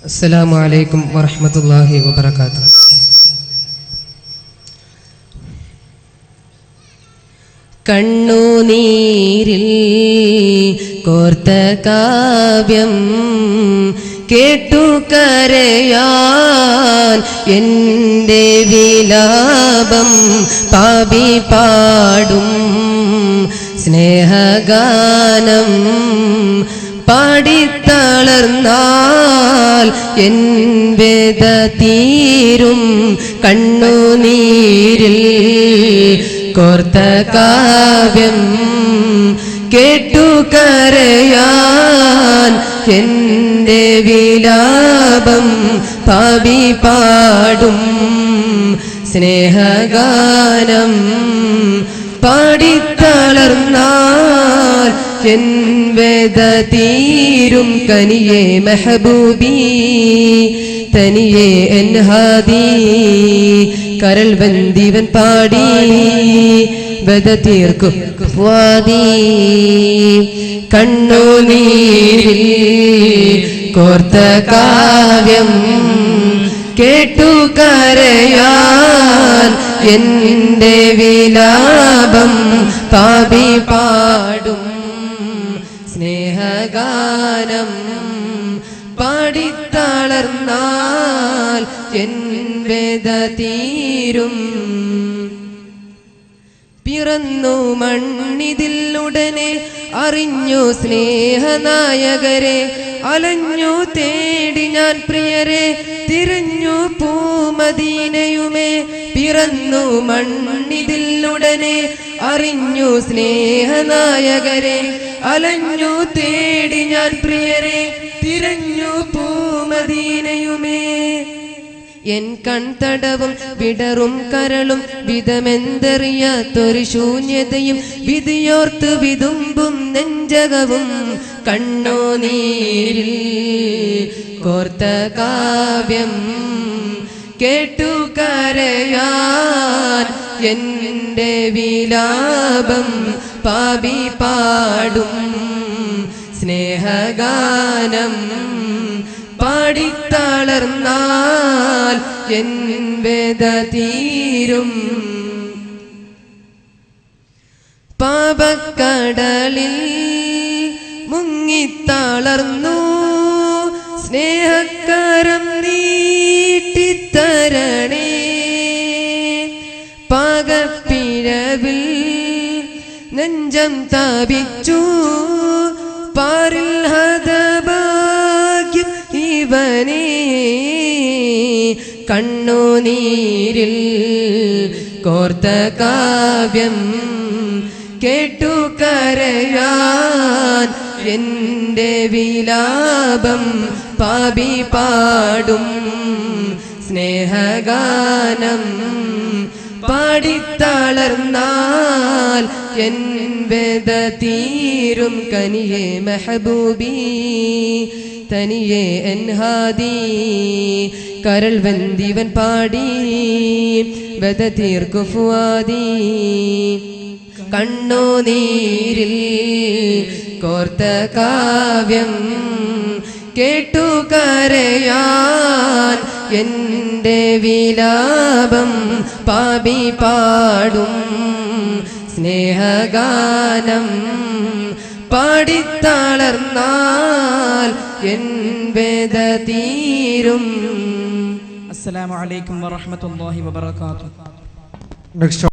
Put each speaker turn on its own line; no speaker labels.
അസ്സലാമു അലൈക്കും വറഹ്മത്തുള്ളാഹി വബറകാതുഹു. കണ്ണുനീരിൽ കോർത്ത കാവ്യം കേട്ടു കരയാൻ എൻ്റെ വിലാപം പാപി പാടും സ്നേഹഗാനം പാടിത്തളർന്നാൽ എൻ വേദ തീരും കണ്ണുനീരിൽ കോർത്ത കാവ്യം കേട്ടു കരയാൻ എൻ്റെ വിലാപം പാപി പാടും സ്നേഹഗാനം പാടിത്തളർന്നാൽ എൻ വേദ തീരും കനിയെ മെഹബൂബി തനിയെ എൻ ഹാദി കരൾ ബന്ദിവൻ പാടി വേദ തീർക്കും വാദി കണ്ണുനീരിൽ കോർത്ത കാവ്യം കേട്ടു കരയാൻ എൻ്റെ വിലാപം പാപി പാടും സ്നേഹഗാനം പാടിത്തളർന്നാൽ എൻ വേദ തീരും പിറന്നു മണ്ണിതിൽ ഉടനെ അറിഞ്ഞു സ്നേഹനായകരെ അലഞ്ഞു തേടി ഞാൻ പ്രിയരെ തിരഞ്ഞു പൂമദീനയുമേ പിറന്നു മണ്ണിതിൽ ഉടനെ അറിഞ്ഞു സ്നേഹനായകരെ അലഞ്ഞു തേടി ഞാൻ പ്രിയരെ തിരഞ്ഞു പൂമദീനയുമേ എൻ കൺതടവും വിടറും കരളും വിധമെന്തറിയാത്തൊരു ശൂന്യതയും വിധിയോർത്ത് വിതുമ്പും നെഞ്ചകവും കണ്ണുനീരിൽ കോർത്ത കാവ്യം കേട്ടു കരയാൻ എൻ്റെ വിലാപം പാപി പാടും സ്നേഹഗാനം പാടിത്തളർന്നാൽ എൻ വേദ തീരും പാപക്കടലിൽ മുങ്ങിത്തളർന്നു സ്നേഹക്കരം നീട്ടിത്തരണേ പാകപ്പിഴവിൽ നെഞ്ചം താപിച്ചു പാരിൽ ഹതഭാഗ്യം ഇവനേ കണ്ണുനീരിൽ കോർത്ത കാവ്യം കേട്ടു കരയാൻ എൻ്റെ വിലാപം പാപി പാടും സ്നേഹഗാനം പാടിത്തളർന്നാൽ എൻ വേദ തീരും കനിയെ മെഹബൂബി തനിയെ എൻ ഹാദി കരൾ വന്ദിവൻ പാടി വേദ തീർക്കു ഫുആദി കണ്ണുനീരിൽ കോർത്ത കാവ്യം കേട്ടു കരയാൻ എൻ്റെ വിലാപം പാപി പാടും സ്നേഹഗാനം പാടിത്തളർന്നാൽ എൻ വേദ തീരും.
അസ്സലാമു അലൈക്കും വറഹ്മത്തുള്ളാഹി വബറകാതുഹു.
Next